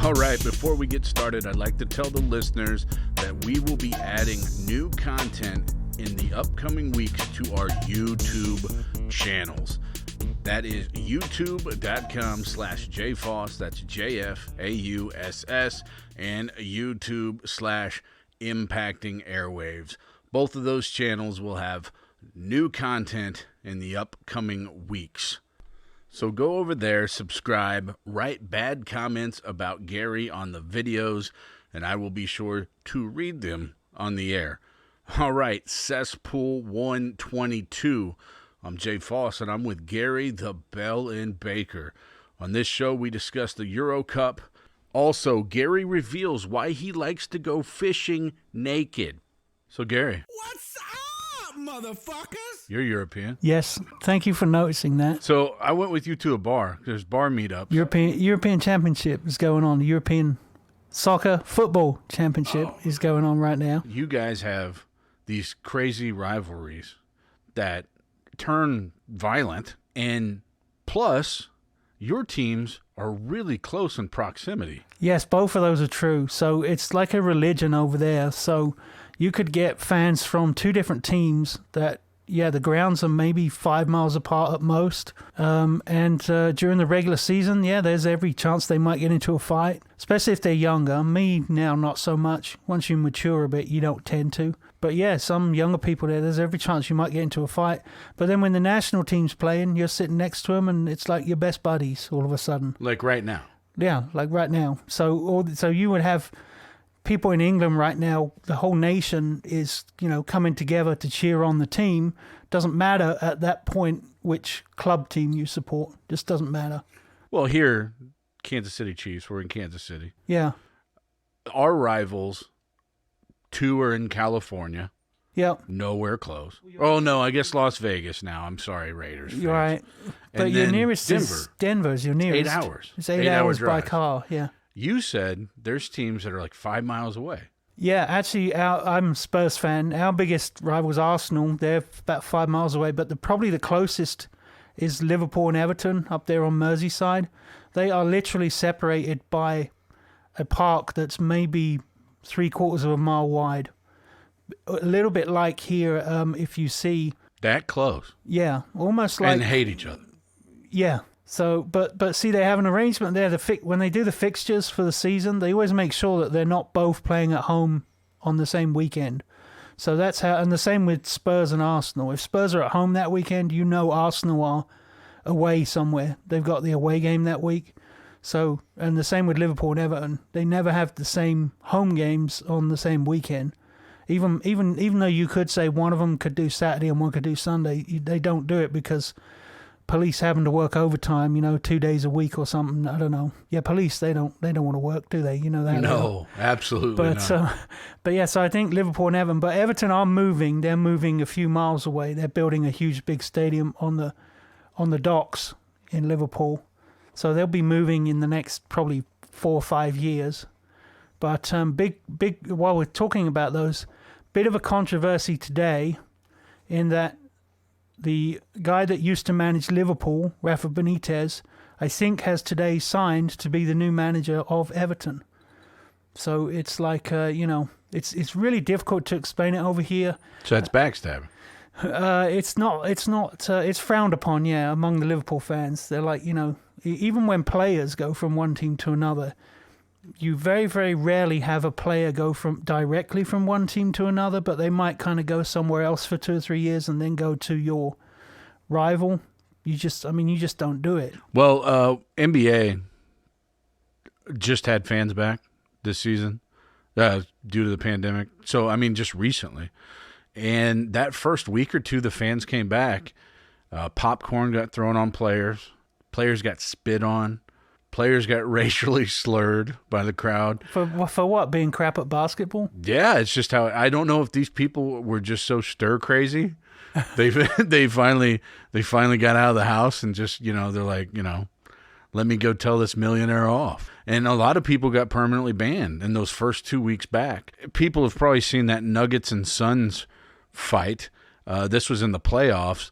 All right, before we get started, I'd like to tell the listeners that we will be adding new content in the upcoming weeks to our YouTube channels. That is youtube.com/J-Fauss, that's JFAUSS, and YouTube/Impacting Airwaves. Both of those channels will have new content in the upcoming weeks. So go over there, subscribe, write bad comments about Gary on the videos, and I will be sure to read them on the air. All right, Cesspool 122. I'm J-Fauss, and I'm with Gary the Bellend Baker. On this show, we discuss the Euro Cup. Also, Gary reveals why he likes to go fishing naked. So, Gary. What's up, motherfuckers? You're European. Yes, thank you for noticing that. So I went with you to a bar. There's bar meetups. European Championship is going on. The European Soccer Football Championship is going on right now. You guys have these crazy rivalries that turn violent, and plus, your teams are really close in proximity. Yes, both of those are true. So it's like a religion over there. So you could get fans from two different teams that, the grounds are maybe 5 miles apart at most. And during the regular season, there's every chance they might get into a fight, especially if they're younger. Me now, not so much. Once you mature a bit, you don't tend to. But some younger people there's every chance you might get into a fight. But then when the national team's playing, you're sitting next to them, and it's like your best buddies all of a sudden. Like right now. Yeah, like right now. So you would have people in England right now, the whole nation is, coming together to cheer on the team. Doesn't matter at that point which club team you support. Just doesn't matter. Well, here, Kansas City Chiefs, we're in Kansas City. Yeah. Our rivals, two are in California. Yep. Nowhere close. Oh, no, I guess Las Vegas now. I'm sorry, Raiders fans. You're right. But And your then nearest is Denver's your nearest. 8 hours. It's 8 hours by drive. car, yeah. You said there's teams that are like 5 miles away. Yeah, actually, I'm a Spurs fan. Our biggest rival is Arsenal. They're about 5 miles away, but probably the closest is Liverpool and Everton up there on Merseyside. They are literally separated by a park that's maybe 3/4 of a mile wide. A little bit like here, if you see... That close. Yeah, almost like... And hate each other. Yeah. So, but see, they have an arrangement there. When they do the fixtures for the season, they always make sure that they're not both playing at home on the same weekend. So that's how, and the same with Spurs and Arsenal. If Spurs are at home that weekend, Arsenal are away somewhere. They've got the away game that week. So, and the same with Liverpool and Everton. They never have the same home games on the same weekend. Even though you could say one of them could do Saturday and one could do Sunday, they don't do it because police having to work overtime, 2 days a week or something. I don't know. Yeah, police, they don't want to work, do they? You know that. No, absolutely not. So I think Liverpool and Everton. But Everton are moving. They're moving a few miles away. They're building a huge big stadium on the docks in Liverpool. So they'll be moving in the next probably 4 or 5 years. But big. While we're talking about those, bit of a controversy today, in that the guy that used to manage Liverpool, Rafa Benitez, I think has today signed to be the new manager of Everton. So it's like, it's really difficult to explain it over here. So that's backstabbing. It's frowned upon, among the Liverpool fans. They're like, even when players go from one team to another, you very, very rarely have a player go directly from one team to another, but they might kind of go somewhere else for 2 or 3 years and then go to your rival. You just don't do it. Well, NBA just had fans back this season due to the pandemic. So, just recently. And that first week or two, the fans came back. Popcorn got thrown on players. Players got spit on. Players got racially slurred by the crowd. For what? Being crap at basketball? Yeah, it's just how, I don't know if these people were just so stir crazy. They finally got out of the house and just, they're like, let me go tell this millionaire off. And a lot of people got permanently banned in those first 2 weeks back. People have probably seen that Nuggets and Suns fight. This was in the playoffs.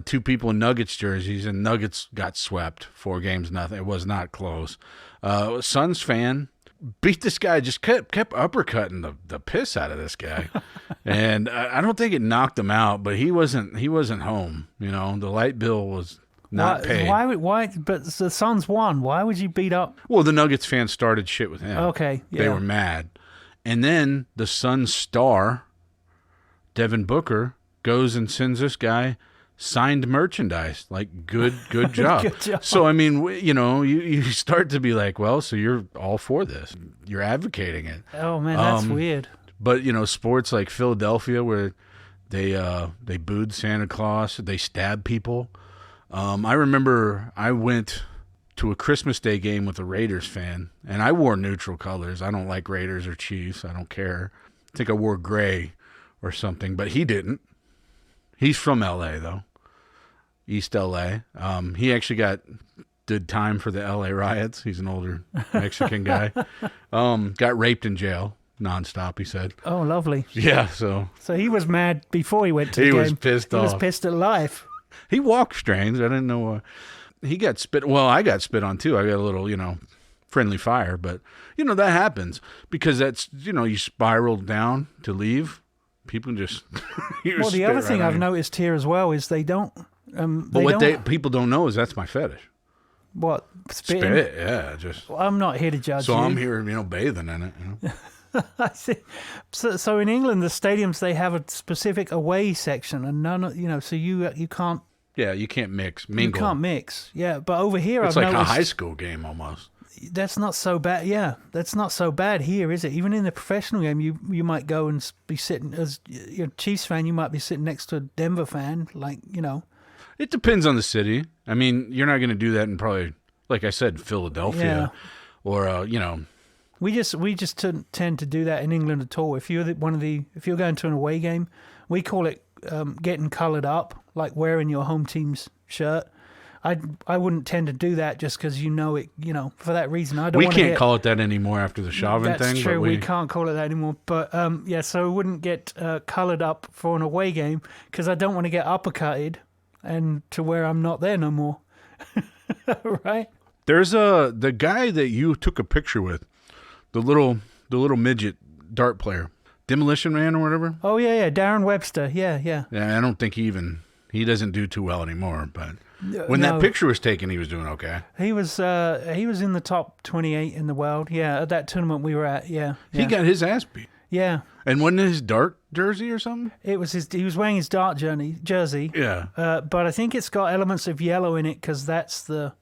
two people in Nuggets jerseys, and Nuggets got swept 4-0. It was not close. Suns fan beat this guy, just kept uppercutting the piss out of this guy. And I don't think it knocked him out, but he wasn't home. You know, the light bill was not paid. Why? But the Suns won. Why would you beat up? Well, the Nuggets fans started shit with him. Okay, yeah. They were mad. And then the Suns star, Devin Booker, goes and sends this guy signed merchandise. Like, good job. Good job. So, I mean, you start to be like, well, so you're all for this. You're advocating it. Oh, man, that's weird. But, sports like Philadelphia where they booed Santa Claus, they stab people. I remember I went to a Christmas Day game with a Raiders fan, and I wore neutral colors. I don't like Raiders or Chiefs. I don't care. I think I wore gray or something, but he didn't. He's from L.A., though, East L.A. He actually did time for the L.A. riots. He's an older Mexican guy. Got raped in jail nonstop, he said. Oh, lovely. Yeah, so he was mad before he went to the game. He was pissed off. He was pissed at life. He walked strange. I didn't know. He got spit. Well, I got spit on, too. I got a little, friendly fire. But, that happens because that's, you spiral down to leave. People just. Well, the other thing I've noticed here as well is they don't. But what people don't know is that's my fetish. What? Spitting? Spit, yeah. Just. Well, I'm not here to judge you. So I'm here, bathing in it. I see. So in England, the stadiums, they have a specific away section, and none. So you can't. Yeah, you can't mingle. You can't mix. Yeah, but over here, it's like a high school game almost. That's not so bad. Yeah, that's not so bad here, is it? Even in the professional game, you might go and be sitting as a Chiefs fan. You might be sitting next to a Denver fan, It depends on the city. I mean, you're not going to do that in probably, like I said, Philadelphia, or We just tend to do that in England at all. If you're if you're going to an away game, we call it getting coloured up, like wearing your home team's shirt. I wouldn't tend to do that just because it, for that reason. I don't. We can't call it that anymore after the Chauvin thing. That's true. But we can't call it that anymore. But so we wouldn't get coloured up for an away game because I don't want to get uppercutted and to where I'm not there no more. Right? There's the guy that you took a picture with, the little midget dart player, Demolition Man or whatever. Oh yeah, Darren Webster. Yeah. Yeah, I don't think he doesn't do too well anymore, but. When that picture was taken, he was doing okay. He was in the top 28 in the world. Yeah, at that tournament we were at. Yeah. He got his ass beat. Yeah. And wasn't it his dart jersey or something? It was he was wearing his dart jersey. Yeah. But I think it's got elements of yellow in it because that's the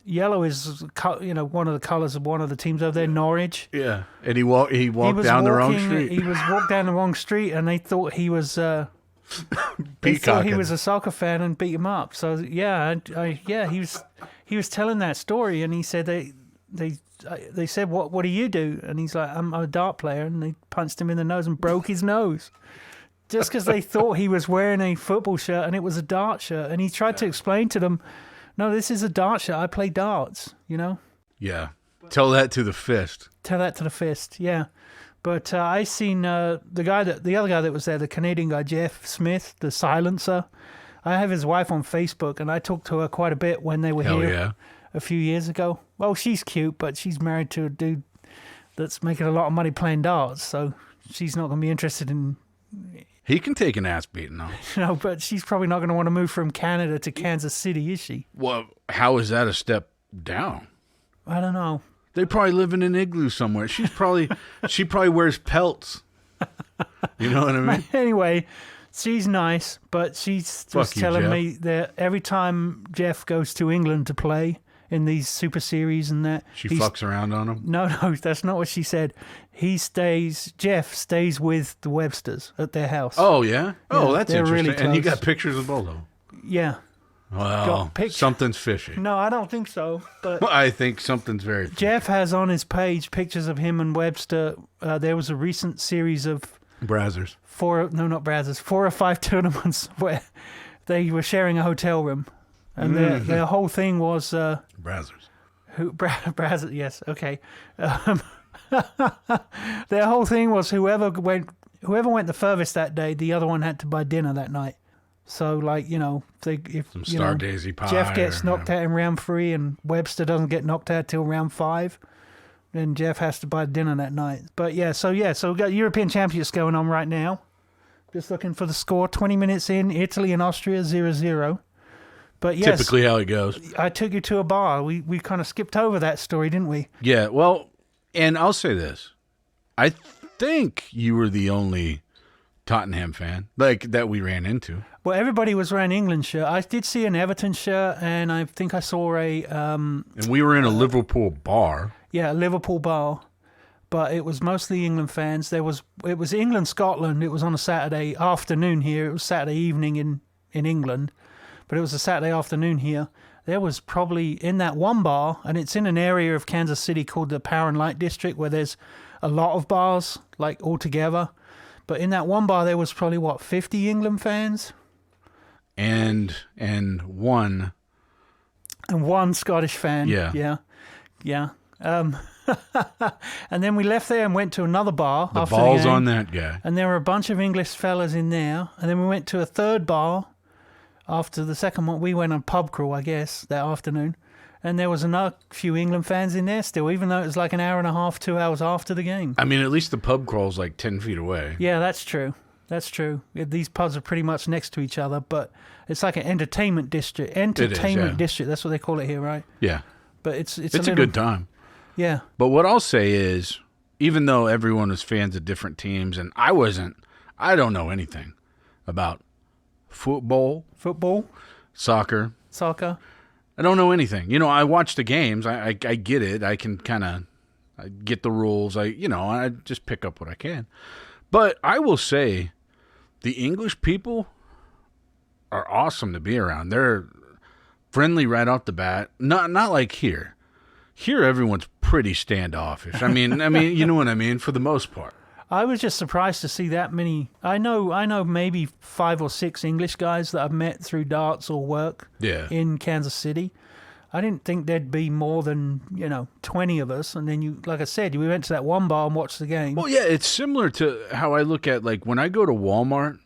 yellow is one of the colours of one of the teams over there, Norwich. Yeah. And he walked down the wrong street. He was walked down the wrong street, and they thought he was. They thought he was a soccer fan and beat him up. So yeah, he was telling that story, and he said they said what do you do? And he's like, I'm a dart player, and they punched him in the nose and broke his nose, just because they thought he was wearing a football shirt and it was a dart shirt. And he tried to explain to them, no, this is a dart shirt. I play darts. Yeah, tell that to the fist. Tell that to the fist. Yeah. But I seen the other guy that was there, the Canadian guy, Jeff Smith, the silencer. I have his wife on Facebook, and I talked to her quite a bit when they were here a few years ago. Well, she's cute, but she's married to a dude that's making a lot of money playing darts, so she's not going to be interested in... He can take an ass beating, though. But she's probably not going to want to move from Canada to Kansas City, is she? Well, how is that a step down? I don't know. They probably live in an igloo somewhere. She probably wears pelts. You know what I mean? Anyway, she's nice, but she's just telling me that every time Jeff goes to England to play in these Super Series and that... She fucks around on him? No, that's not what she said. Jeff stays with the Websters at their house. Oh, yeah? Oh, that's interesting. Really close. And you got pictures of both of them? Yeah. Well, something's fishy. No, I don't think so. But I think something's very fishy. Jeff has on his page pictures of him and Webster. There was a recent series of... Brazzers. 4 or 5 tournaments where they were sharing a hotel room. And their whole thing was... Brazzers. Brazzers, yes, okay. Their whole thing was whoever went the furthest that day, the other one had to buy dinner that night. So, like, if Some Star Daisy pie. Jeff gets knocked out in round 3 and Webster doesn't get knocked out till round 5, then Jeff has to buy dinner that night. But so we've got European Championships going on right now. Just looking for the score. 20 minutes in, Italy and Austria 0-0. But yes, typically how it goes. I took you to a bar. We kind of skipped over that story, didn't we? Yeah, well, and I'll say this. I think you were the only Tottenham fan that we ran into. Well, everybody was wearing England shirt. I did see an Everton shirt, and I think I saw a... and we were in a Liverpool bar. Yeah, a Liverpool bar. But it was mostly England fans. It was England-Scotland. It was on a Saturday afternoon here. It was Saturday evening in England. But it was a Saturday afternoon here. There was probably in that one bar, and it's in an area of Kansas City called the Power and Light District, where there's a lot of bars, like, all together. But in that one bar, there was probably, 50 England fans? And one Scottish fan. Yeah. And then we left there and went to another bar. The after ball's the game, on that guy. And there were a bunch of English fellas in there. And then we went to a third bar after the second one. We went on pub crawl, I guess, that afternoon. And there was another few England fans in there still, even though it was like an hour and a half, 2 hours after the game. I mean, at least the pub crawl's like 10 feet away. Yeah, that's true. That's true. These pubs are pretty much next to each other, but it's like an entertainment district. District, that's what they call it here, right? Yeah. But it's a good time. Yeah. But what I'll say is, even though everyone was fans of different teams, and I don't know anything about football, soccer. I don't know anything. I watch the games. I get it. I can kind of get the rules. I just pick up what I can. But I will say the English people are awesome to be around. They're friendly right off the bat. Not like here. Here everyone's pretty standoffish. I mean, you know what I mean, for the most part. I was just surprised to see that many. I know maybe 5 or 6 English guys that I've met through darts or work in Kansas City. I didn't think there'd be more than, 20 of us. And then like I said, we went to that one bar and watched the game. Well, yeah, it's similar to how I look at, like, when I go to Walmart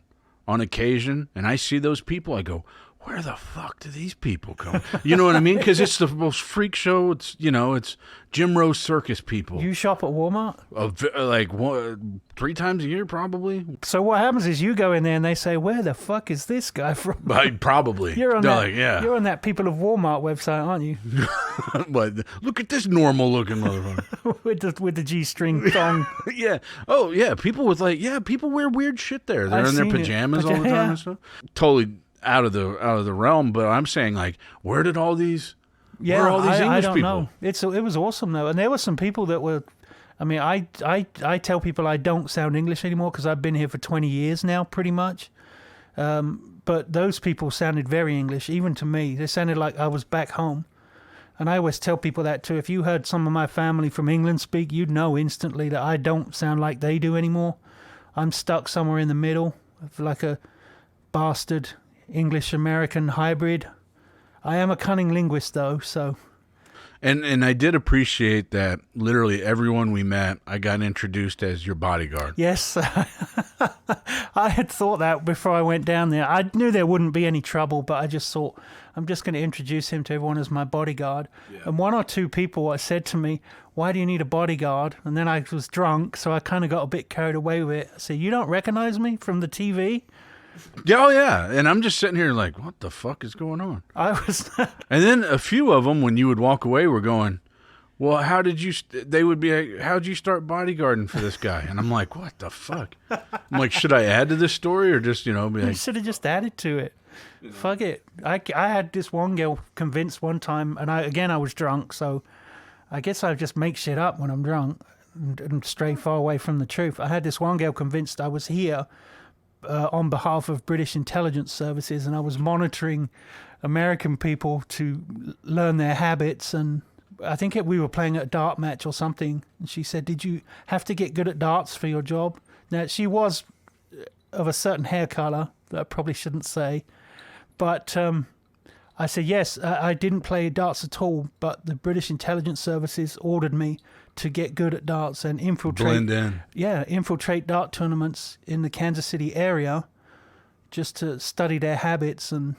on occasion and I see those people, I go, where the fuck do these people come? You know what I mean? Because it's the most freak show. It's, it's Jim Rose circus people. You shop at Walmart? Like 3 times a year, probably. So what happens is you go in there and they say, where the fuck is this guy from? Probably. You're on You're on that People of Walmart website, aren't you? But look at this normal-looking motherfucker. with the G-string thong. Yeah. Oh, yeah. People people wear weird shit there. They're in their pajamas all the time and stuff. Totally out of the realm, but I'm saying, like, where did all these where are all these English I don't people? know. It was awesome though, and there were some people that were. I mean, I tell people I don't sound English anymore because I've been here for 20 years now, pretty much. But those people sounded very English, even to me. They sounded like I was back home. And I always tell people that too. If you heard some of my family from England speak, you'd know instantly that I don't sound like they do anymore. I'm stuck somewhere in the middle, like a bastard English-American hybrid. I am a cunning linguist, though, so... And I did appreciate that literally everyone we met, I got introduced as your bodyguard. Yes. I had thought that before I went down there. I knew there wouldn't be any trouble, but I just thought, I'm just going to introduce him to everyone as my bodyguard. Yeah. And 1 or 2 people said to me, why do you need a bodyguard? And then I was drunk, so I kind of got a bit carried away with it. I said, you don't recognize me from the TV? Oh, yeah. And I'm just sitting here like, what the fuck is going on? I was. And then a few of them, when you would walk away, were going, well, how'd you start bodyguarding for this guy? And I'm like, what the fuck? I'm like, should I add to this story or just, be like. You should have just added to it. Fuck it. I had this one girl convinced one time, and I was drunk, so I guess I just make shit up when I'm drunk and stray far away from the truth. I had this one girl convinced I was here on behalf of British intelligence services, and I was monitoring American people to learn their habits. And I think we were playing at a dart match or something, and she said, did you have to get good at darts for your job? Now, she was of a certain hair color that I probably shouldn't say, but I said, yes, I didn't play darts at all, but the British intelligence services ordered me to get good at darts and infiltrate. Blend in. Yeah, infiltrate dart tournaments in the Kansas City area just to study their habits and,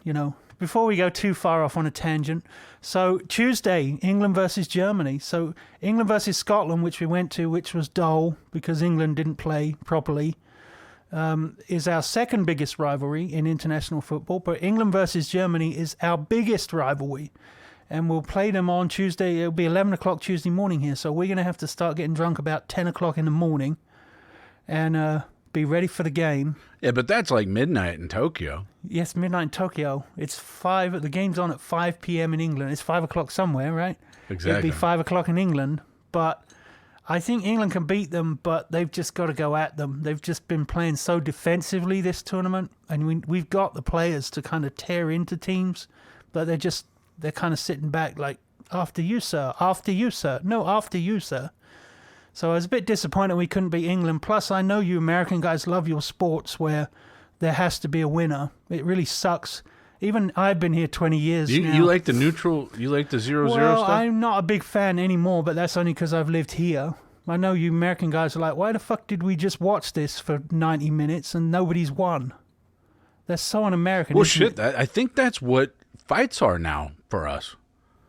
before we go too far off on a tangent. So Tuesday, England versus Germany. So England versus Scotland, which we went to, which was dull because England didn't play properly, is our second biggest rivalry in international football. But England versus Germany is our biggest rivalry. And we'll play them on Tuesday. It'll be 11 o'clock Tuesday morning here. So we're going to have to start getting drunk about 10 o'clock in the morning and be ready for the game. Yeah, but that's like midnight in Tokyo. Yes, midnight in Tokyo. It's 5. The game's on at 5 p.m. in England. It's 5 o'clock somewhere, right? Exactly. It'll be 5 o'clock in England. But I think England can beat them, but they've just got to go at them. They've just been playing so defensively this tournament. And we've got the players to kind of tear into teams, but they're kind of sitting back like, after you, sir. After you, sir. No, after you, sir. So I was a bit disappointed we couldn't beat England. Plus, I know you American guys love your sports where there has to be a winner. It really sucks. Even I've been here 20 years now. You like the neutral, you like the 0-0 well, stuff? I'm not a big fan anymore, but that's only because I've lived here. I know you American guys are like, why the fuck did we just watch this for 90 minutes and nobody's won? That's so un-American. Well, shit, I think that's what fights are now for us.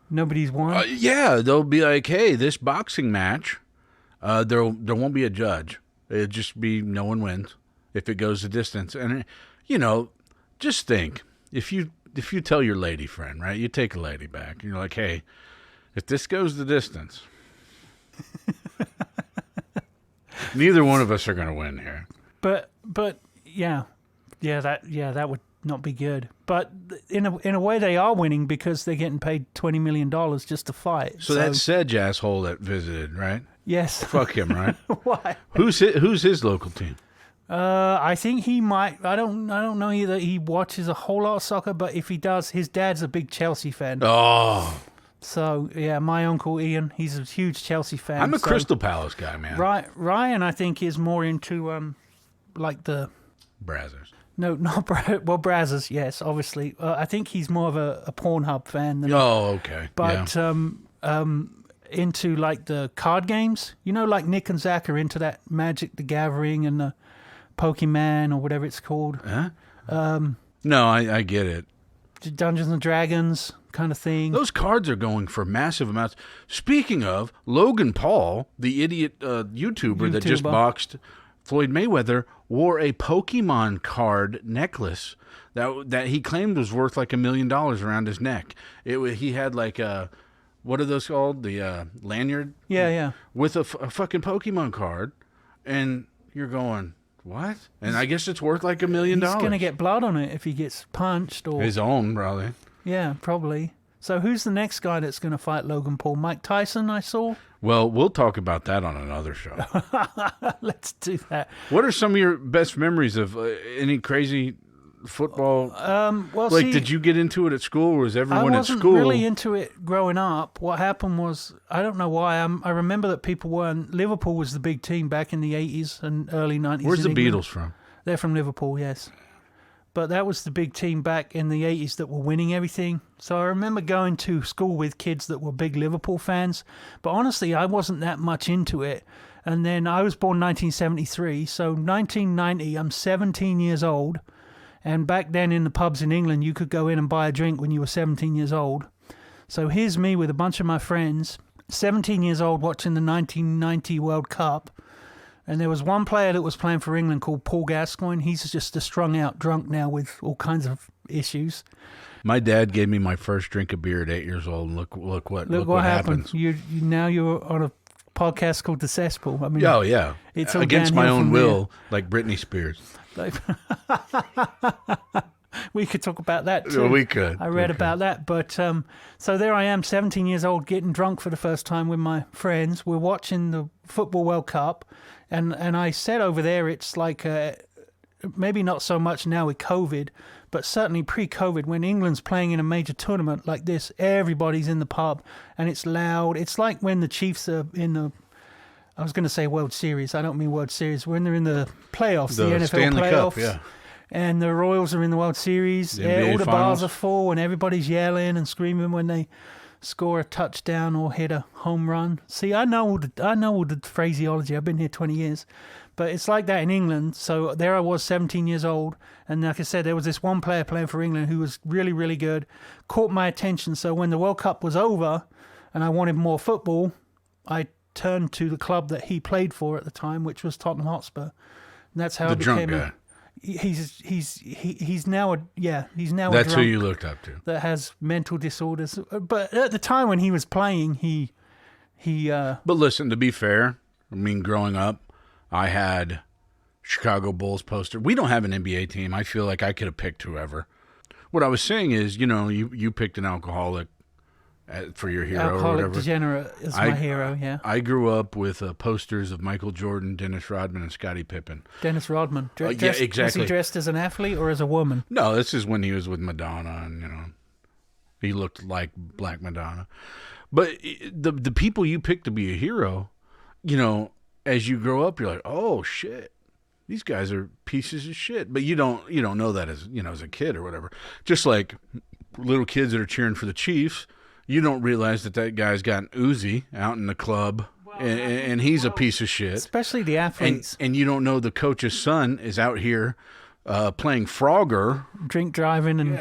Nobody's won? Yeah, they'll be like, hey, this boxing match, there won't be a judge. It'll just be no one wins if it goes the distance. And, just think, if you tell your lady friend, right, you take a lady back, and you're like, hey, if this goes the distance, neither one of us are going to win here. But yeah, that would not be good. But in a way, they are winning because they're getting paid $20 million just to fight. So that Sedge asshole that visited, right? Yes. Fuck him, right? Why? Who's his local team? I think he might. I don't know either. He watches a whole lot of soccer, but if he does, his dad's a big Chelsea fan. Oh. So yeah, my uncle Ian, he's a huge Chelsea fan. I'm a Crystal Palace guy, man. Ryan, I think, is more into like the Brazzers. No, not Brazzers. Yes, obviously. I think he's more of a Pornhub fan than. Oh, okay. But into like the card games, like Nick and Zach are into that Magic the Gathering and the Pokemon or whatever it's called. Huh? No, I get it. Dungeons and Dragons kind of thing. Those cards are going for massive amounts. Speaking of, Logan Paul, the idiot YouTuber that just boxed Floyd Mayweather, wore a Pokemon card necklace that he claimed was worth like $1 million around his neck. He had like a, what are those called? The lanyard? Yeah. With a fucking Pokemon card. And you're going, what? And I guess it's worth like $1 million. He's going to get blood on it if he gets punched. Or his own, probably. Yeah, probably. So who's the next guy that's going to fight Logan Paul? Mike Tyson, I saw? Well, we'll talk about that on another show. Let's do that. What are some of your best memories of any crazy football? Did you get into it at school, or was everyone at school? I wasn't really into it growing up. What happened was, I don't know why, I remember that people weren't. Liverpool was the big team back in the 80s and early 90s. Where's the England. Beatles from? They're from Liverpool, yes. But that was the big team back in the 80s that were winning everything. So I remember going to school with kids that were big Liverpool fans. But honestly, I wasn't that much into it. And then I was born 1973. So 1990, I'm 17 years old. And back then in the pubs in England, you could go in and buy a drink when you were 17 years old. So here's me with a bunch of my friends, 17 years old, watching the 1990 World Cup. And there was one player that was playing for England called Paul Gascoigne. He's just a strung out drunk now with all kinds of issues. My dad gave me my first drink of beer at 8 years old, and look what happens. Now you're on a podcast called The Cesspool. I mean, oh yeah, it's against my own will, like Britney Spears. We could talk about that too. Yeah, we could. I read about that. But so there I am, 17 years old, getting drunk for the first time with my friends. We're watching the Football World Cup. And I said over there, it's like maybe not so much now with COVID, but certainly pre-COVID, when England's playing in a major tournament like this, everybody's in the pub and it's loud. It's like when the Chiefs are in the, I was going to say World Series. I don't mean World Series. When they're in the playoffs, the NFL Stanley playoffs. Cup, yeah. And the Royals are in the World Series. The all the NBA bars finals. are full and everybody's yelling and screaming when they score a touchdown or hit a home run. See, I know all the phraseology. I've been here 20 years. But it's like that in England. So there I was, 17 years old. And like I said, there was this one player playing for England who was really, really good, caught my attention. So when the World Cup was over and I wanted more football, I turned to the club that he played for at the time, which was Tottenham Hotspur. And that's how I became drunk guy. He's now a That's drunk who you looked up to. that has mental disorders. But at the time when he was playing, he But listen, to be fair, I mean, growing up, I had Chicago Bulls poster. We don't have an NBA team. I feel like I could have picked whoever. What I was saying is, you picked an alcoholic for your hero or alcoholic whatever. degenerate is my hero. Yeah, I grew up with posters of Michael Jordan, Dennis Rodman, and Scottie Pippen. Dennis Rodman. Yeah, exactly. Was he dressed as an athlete or as a woman? No, this is when he was with Madonna, and he looked like Black Madonna. But the people you pick to be a hero, as you grow up, you're like, oh shit, these guys are pieces of shit. But you don't know that as a kid or whatever. Just like little kids that are cheering for the Chiefs, you don't realize that guy's got an Uzi out in the club, and he's a piece of shit. Especially the athletes. And you don't know the coach's son is out here playing Frogger, drink driving, and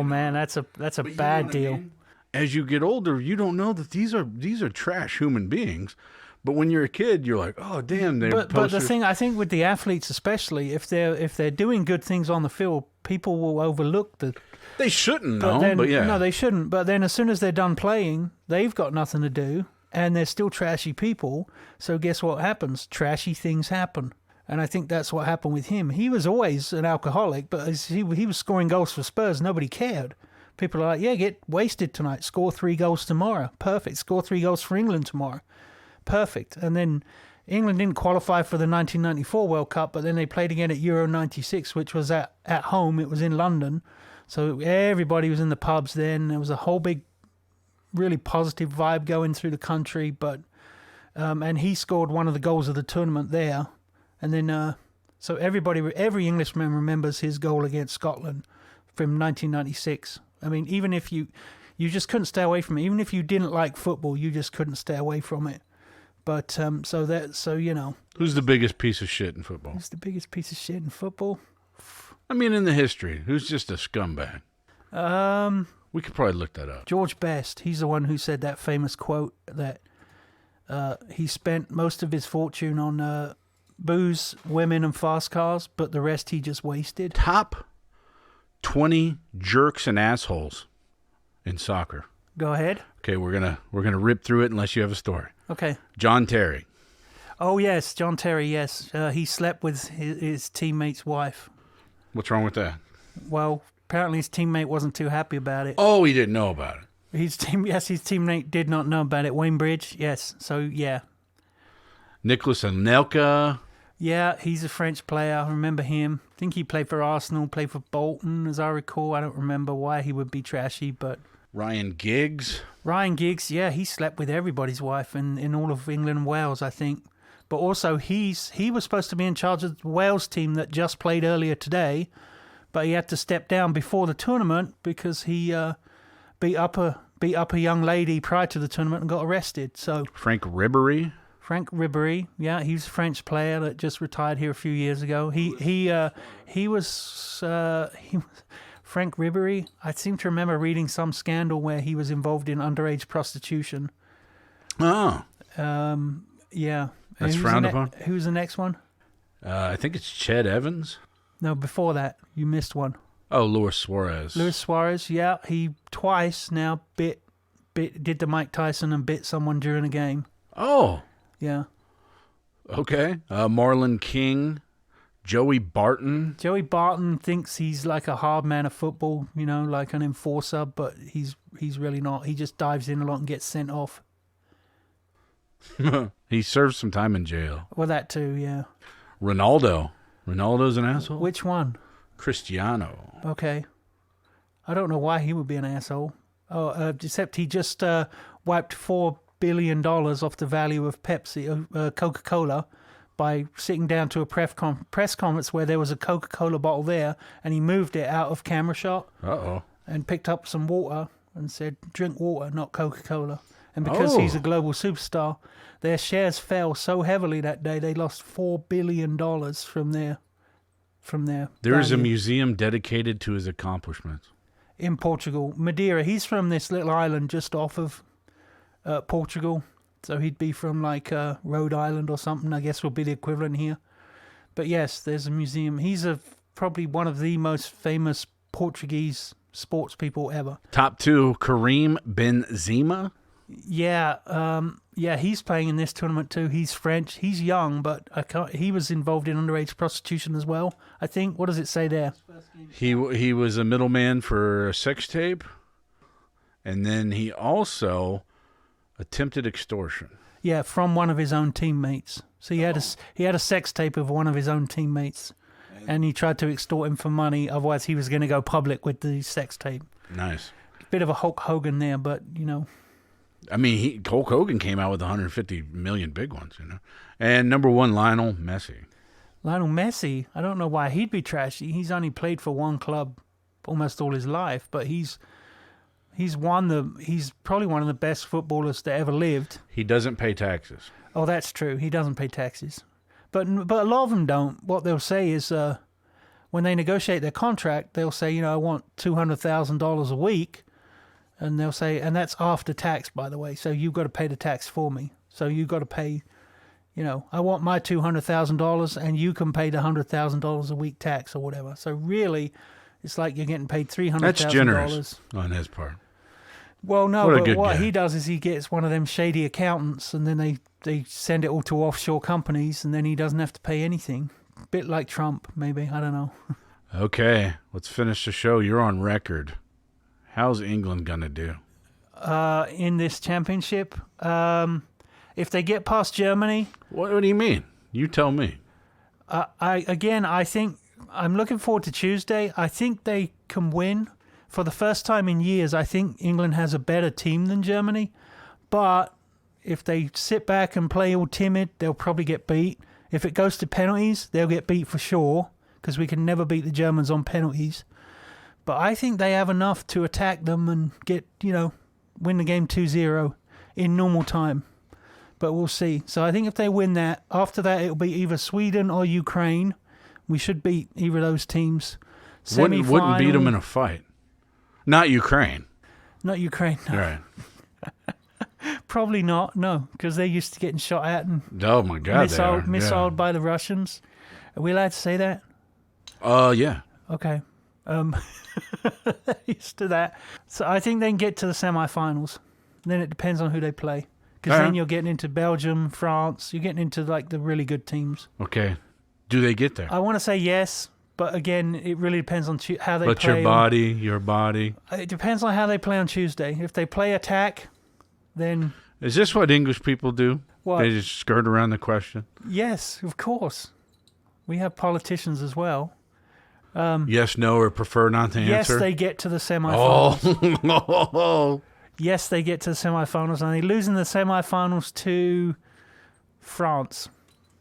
man, that's a bad deal. I mean? As you get older, you don't know that these are trash human beings. But when you're a kid, you're like, oh damn, they're. But the thing, I think with the athletes especially, if they're doing good things on the field, people will overlook the. They shouldn't, but yeah. No, they shouldn't. But then as soon as they're done playing, they've got nothing to do, and they're still trashy people. So guess what happens? Trashy things happen. And I think that's what happened with him. He was always an alcoholic, but as he was scoring goals for Spurs, nobody cared. People are like, yeah, get wasted tonight. Score 3 goals tomorrow. Perfect. Score 3 goals for England tomorrow. Perfect. And then England didn't qualify for the 1994 World Cup, but then they played again at Euro 96, which was at home. It was in London. So everybody was in the pubs then. There was a whole big, really positive vibe going through the country. But and he scored one of the goals of the tournament there. And then so every Englishman remembers his goal against Scotland from 1996. I mean, even if you just couldn't stay away from it. Even if you didn't like football, you just couldn't stay away from it. But Who's the biggest piece of shit in football? Who's the biggest piece of shit in football? I mean, in the history, who's just a scumbag? We could probably look that up. George Best. He's the one who said that famous quote that he spent most of his fortune on booze, women, and fast cars, but the rest he just wasted. Top 20 jerks and assholes in soccer. Go ahead. Okay, we're gonna rip through it unless you have a story. Okay. John Terry. Oh yes, John Terry. Yes, he slept with his teammate's wife. What's wrong with that? Well, apparently his teammate wasn't too happy about it. Oh, he didn't know about it. His teammate did not know about it. Wayne Bridge. Yes. So yeah. Nicholas Anelka. Yeah, he's a French player. I remember him. I think he played for Arsenal, played for Bolton, as I recall. I don't remember why he would be trashy, but... Ryan Giggs, yeah, he slept with everybody's wife in all of England and Wales, I think. But also, he was supposed to be in charge of the Wales team that just played earlier today, but he had to step down before the tournament because he beat up a young lady prior to the tournament and got arrested. So Frank Ribery, yeah, he's a French player that just retired here a few years ago. He was Frank Ribery. I seem to remember reading some scandal where he was involved in underage prostitution. Oh, yeah, that's frowned upon. Who's the next one? I think it's Ched Evans. No, before that, you missed one. Oh, Luis Suarez. Yeah, he twice now did the Mike Tyson and bit someone during a game. Oh. Yeah. Okay. Marlon King, Joey Barton. Joey Barton thinks he's like a hard man of football, like an enforcer, but he's really not. He just dives in a lot and gets sent off. He served some time in jail. Well, that too, yeah. Ronaldo's an asshole? Which one? Cristiano. Okay. I don't know why he would be an asshole. Oh, except he just wiped $4 billion off the value of Coca-Cola by sitting down to a press conference where there was a Coca-Cola bottle there, and he moved it out of camera shot. Uh-oh. And picked up some water and said, drink water, not Coca-Cola. And because he's a global superstar, their shares fell so heavily that day they lost $4 billion from their There is a value. museum dedicated to his accomplishments. In Portugal. Madeira, he's from this little island just off of Portugal. So he'd be from like Rhode Island or something, I guess would be the equivalent here. But yes, there's a museum. He's probably one of the most famous Portuguese sports people ever. Top 2, Karim Benzema. Yeah, he's playing in this tournament too. He's French. He's young, but he was involved in underage prostitution as well, I think. What does it say there? He was a middleman for a sex tape, and then he also attempted extortion. Yeah, from one of his own teammates. So he had a sex tape of one of his own teammates, and he tried to extort him for money. Otherwise, he was going to go public with the sex tape. Nice. Bit of a Hulk Hogan there, but you know. I mean, Hulk Hogan came out with 150 million big ones, you know. And number 1, Lionel Messi. Lionel Messi, I don't know why he'd be trashy. He's only played for one club almost all his life, but he's probably one of the best footballers that ever lived. He doesn't pay taxes. Oh, that's true. He doesn't pay taxes. But a lot of them don't. What they'll say is when they negotiate their contract, they'll say, I want $200,000 a week. And they'll say, and that's after tax, by the way. So you've got to pay the tax for me. So you've got to pay, I want my $200,000 and you can pay the $100,000 a week tax or whatever. So really, it's like you're getting paid $300,000. That's generous on his part. Well, no, but what guy. he does is he gets one of them shady accountants and then they send it all to offshore companies and then he doesn't have to pay anything. A bit like Trump, maybe. I don't know. Okay, let's finish the show. You're on record. How's England going to do? In this championship, if they get past Germany... What do you mean? You tell me. I think I'm looking forward to Tuesday. I think they can win. For the first time in years, I think England has a better team than Germany. But if they sit back and play all timid, they'll probably get beat. If it goes to penalties, they'll get beat for sure, because we can never beat the Germans on penalties. But I think they have enough to attack them and get, win the game 2-0 in normal time. But we'll see. So I think if they win that, after that it'll be either Sweden or Ukraine. We should beat either of those teams. Wouldn't beat them in a fight. Not Ukraine. Not Ukraine, no. Right. Probably not, no, because they're used to getting shot at and Oh, my God, missiled by the Russians. Are we allowed to say that? Yeah. Okay. Used to that. So I think they can get to the semi-finals. Then it depends on who they play. Because then you're getting into Belgium, France. You're getting into like the really good teams. Okay. Do they get there? I want to say yes, but again, it really depends on how they play. But your body. It depends on how they play on Tuesday. If they play attack, then... Is this what English people do? What? They just skirt around the question? Yes, of course. We have politicians as well. Yes, no, or prefer not to answer? Yes, they get to the semifinals. Oh. Yes, they get to the semifinals, and they lose in the semifinals to France.